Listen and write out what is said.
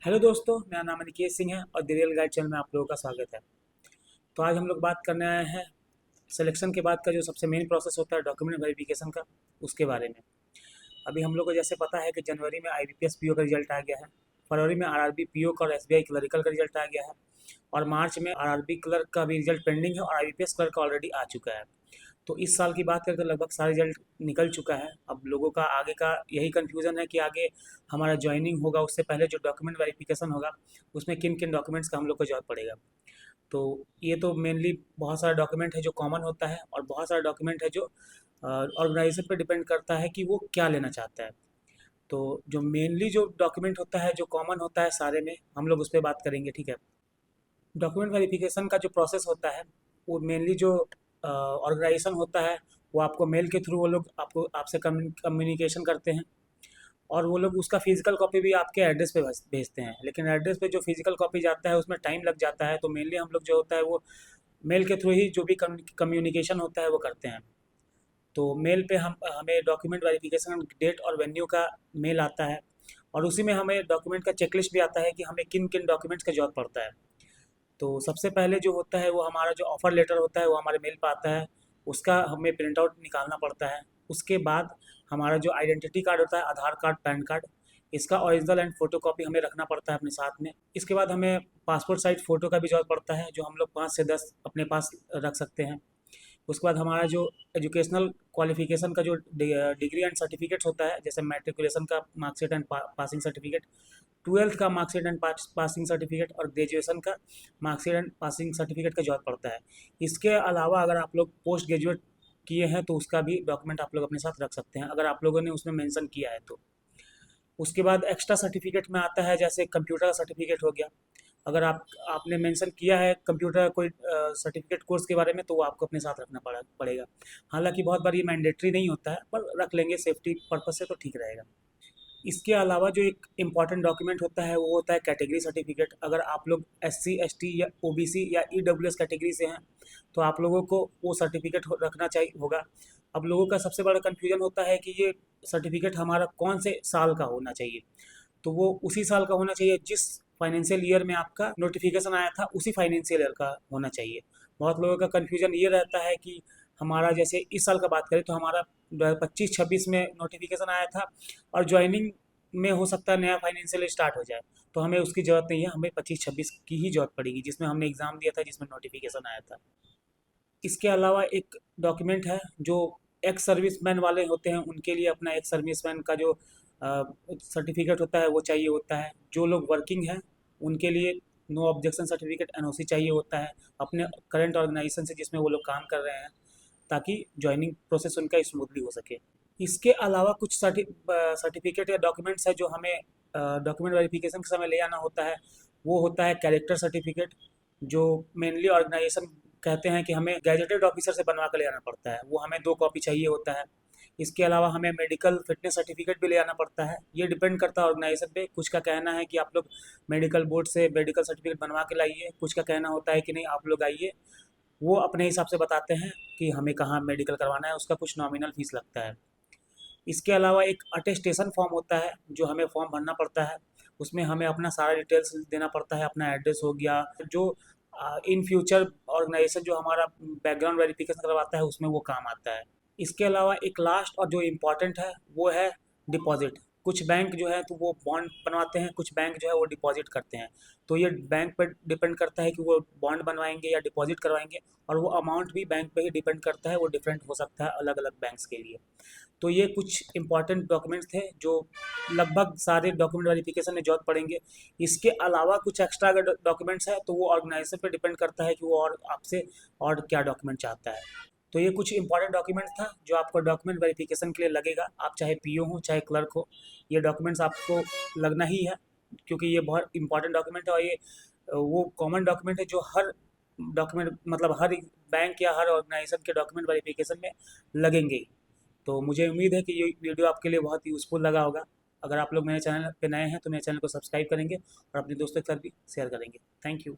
Hello दोस्तों, मेरा नाम अनिकेत सिंह है और द रियल गाइड चैनल में आप लोगों का स्वागत है। तो आज हम लोग बात करने आए हैं सिलेक्शन के बाद का जो सबसे मेन प्रोसेस होता है डॉक्यूमेंट वेरिफिकेशन का, उसके बारे में। अभी हम लोग को जैसे पता है कि जनवरी में आईबीपीएस पीओ का रिजल्ट आ गया है, फरवरी में आरआरबी पीओ का और एसबीआई क्लरिकल का रिजल्ट आ गया है, और मार्च में आरआरबी क्लर्क का भी रिजल्ट पेंडिंग है और आईबीपीएस क्लर्क का ऑलरेडी आ चुका है। तो इस साल की बात करें तो लगभग सारा रिजल्ट निकल चुका है। अब लोगों का आगे का यही कन्फ्यूज़न है कि आगे हमारा ज्वाइनिंग होगा उससे पहले जो डॉक्यूमेंट वेरिफिकेशन होगा उसमें किन किन डॉक्यूमेंट्स का हम लोग को जरूरत पड़ेगा। तो ये तो मेनली बहुत सारा डॉक्यूमेंट है जो कॉमन होता है और बहुत सारा डॉक्यूमेंट है जो ऑर्गेनाइजेशन पे डिपेंड करता है कि वो क्या लेना चाहता है। तो जो मेनली जो डॉक्यूमेंट होता है जो कॉमन होता है सारे में, हम लोग उस पर बात करेंगे, ठीक है। डॉक्यूमेंट वेरिफिकेशन का जो प्रोसेस होता है वो मेनली जो ऑर्गेनाइजेशन होता है वो आपको मेल के थ्रू वो लोग आपको आपसे कम्युनिकेशन करते हैं, और वो लोग उसका फिजिकल कॉपी भी आपके एड्रेस पे भेजते हैं। लेकिन एड्रेस पे जो फिजिकल कॉपी जाता है उसमें टाइम लग जाता है, तो मेनली हम लोग जो होता है वो मेल के थ्रू ही जो भी कम्युनिकेशन होता है वो करते हैं। तो मेल पे हम हमें डॉक्यूमेंट वेरिफिकेशन डेट और वेन्यू का मेल आता है, और उसी में हमें डॉक्यूमेंट का चेकलिस्ट भी आता है कि हमें किन किन डॉक्यूमेंट्स का जरूरत पड़ता है। तो सबसे पहले जो होता है वो हमारा जो ऑफ़र लेटर होता है वो हमारे मेल पे आता है, उसका हमें प्रिंट आउट निकालना पड़ता है। उसके बाद हमारा जो आइडेंटिटी कार्ड होता है, आधार कार्ड, पैन कार्ड, इसका ओरिजिनल एंड फ़ोटोकॉपी हमें रखना पड़ता है अपने साथ में। इसके बाद हमें पासपोर्ट साइज़ फ़ोटो का भी ज़रूरत पड़ता है, जो हम लोग 5 से 10 अपने पास रख सकते हैं। उसके बाद हमारा जो एजुकेशनल क्वालिफिकेशन का जो डिग्री एंड सर्टिफिकेट्स होता है, जैसे मैट्रिकुलेशन का marksheet and passing certificate, twelfth का मार्कशीट एंड पासिंग सर्टिफिकेट, और ग्रेजुएशन का मार्कशीट एंड पासिंग सर्टिफिकेट का जरूरत पड़ता है। इसके अलावा अगर आप लोग पोस्ट ग्रेजुएट किए हैं तो उसका भी डॉक्यूमेंट आप लोग अपने साथ रख सकते हैं, अगर आप लोगों ने उसमें मेंशन किया है तो। उसके बाद एक्स्ट्रा सर्टिफिकेट में आता है जैसे कंप्यूटर का सर्टिफिकेट हो गया। अगर आपने मेंशन किया है कंप्यूटर का कोई सर्टिफिकेट कोर्स के बारे में तो वो आपको अपने साथ रखना पड़ेगा। हालांकि बहुत बार ये मैंडेटरी नहीं होता है, पर रख लेंगे सेफ्टी पर्पज से तो ठीक रहेगा। इसके अलावा जो एक इम्पॉर्टेंट डॉक्यूमेंट होता है वो होता है कैटेगरी सर्टिफिकेट। अगर आप लोग एससी एसटी या ओबीसी या ईडब्ल्यूएस कैटेगरी से हैं तो आप लोगों को वो सर्टिफिकेट रखना चाहिए होगा। अब लोगों का सबसे बड़ा कन्फ्यूजन होता है कि ये सर्टिफिकेट हमारा कौन से साल का होना चाहिए। तो वो उसी साल का होना चाहिए जिस फाइनेंशियल ईयर में आपका नोटिफिकेशन आया था, उसी फाइनेंशियल ईयर का होना चाहिए। बहुत लोगों का कन्फ्यूजन ये रहता है कि हमारा जैसे इस साल का बात करें तो हमारा 25-26 में नोटिफिकेशन आया था, और ज्वाइनिंग में हो सकता है नया फाइनेंशियल स्टार्ट हो जाए, तो हमें उसकी ज़रूरत नहीं है, हमें 25-26 की ही ज़रूरत पड़ेगी जिसमें हमने एग्ज़ाम दिया था, जिसमें नोटिफिकेशन आया था। इसके अलावा एक डॉक्यूमेंट है जो एक्स सर्विसमैन वाले होते हैं उनके लिए, अपना एक्स सर्विसमैन का जो सर्टिफिकेट होता है वो चाहिए होता है। जो लोग वर्किंग हैं उनके लिए नो ऑब्जेक्शन सर्टिफिकेट एनओसी चाहिए होता है अपने करंट ऑर्गेनाइजेशन से जिसमें वो लोग काम कर रहे हैं, ताकि ज्वाइनिंग प्रोसेस उनका स्मूथली हो सके। इसके अलावा कुछ सर्टिफिकेट या डॉक्यूमेंट्स है जो हमें डॉक्यूमेंट वेरिफिकेशन के समय ले आना होता है। वो होता है कैरेक्टर सर्टिफिकेट, जो मेनली ऑर्गेनाइजेशन कहते हैं कि हमें गैजेटेड ऑफिसर से बनवा कर ले आना पड़ता है, वो हमें 2 कॉपी चाहिए होता है। इसके अलावा हमें मेडिकल फिटनेस सर्टिफिकेट भी ले आना पड़ता है। ये डिपेंड करता है ऑर्गेनाइजेशन पे, कुछ का कहना है कि आप लोग मेडिकल बोर्ड से मेडिकल सर्टिफिकेट बनवा के लाइए, कुछ का कहना होता है कि नहीं आप लोग आइए। वो अपने हिसाब से बताते हैं कि हमें कहाँ मेडिकल करवाना है, उसका कुछ नॉमिनल फीस लगता है। इसके अलावा एक अटेस्टेशन फॉर्म होता है जो हमें फॉर्म भरना पड़ता है। उसमें हमें अपना सारा डिटेल्स देना पड़ता है, अपना एड्रेस हो गया, जो इन फ्यूचर ऑर्गेनाइजेशन जो हमारा बैकग्राउंड वेरिफिकेशन करवाता है उसमें वो काम आता है। इसके अलावा एक लास्ट और जो इम्पोर्टेंट है वो है डिपॉजिट। कुछ बैंक जो है तो वो बॉन्ड बनवाते हैं, कुछ बैंक जो है वो डिपॉजिट करते हैं। तो ये बैंक पर डिपेंड करता है कि वो बॉन्ड बनवाएंगे या डिपॉजिट करवाएंगे, और वो अमाउंट भी बैंक पे ही डिपेंड करता है, वो डिफरेंट हो सकता है अलग अलग बैंक्स के लिए। तो ये कुछ इंपॉर्टेंट डॉक्यूमेंट्स थे जो लगभग सारे डॉक्यूमेंट वेरिफिकेशन में जरूरत पड़ेंगे। इसके अलावा कुछ एक्स्ट्रा अगर डॉक्यूमेंट्स है तो वो ऑर्गेनाइजेशन पे डिपेंड करता है कि वो और आपसे और क्या डॉक्यूमेंट चाहता है। तो ये कुछ इंपॉर्टेंट डॉक्यूमेंट था जो आपको डॉक्यूमेंट वेरिफिकेशन के लिए लगेगा, आप चाहे पीओ हो चाहे क्लर्क हो, ये डॉक्यूमेंट्स आपको लगना ही है, क्योंकि ये बहुत इंपॉर्टेंट डॉक्यूमेंट है। और ये वो कॉमन डॉक्यूमेंट है जो हर डॉक्यूमेंट मतलब हर बैंक या हर ऑर्गेनाइजेशन के डॉक्यूमेंट वेरिफिकेशन में लगेंगे ही। तो मुझे उम्मीद है कि ये वीडियो आपके लिए बहुत यूज़फुल लगा होगा। अगर आप लोग मेरे चैनल पे नए हैं तो मेरे चैनल को सब्सक्राइब करेंगे और अपने दोस्तों के साथ भी शेयर करेंगे। Thank you.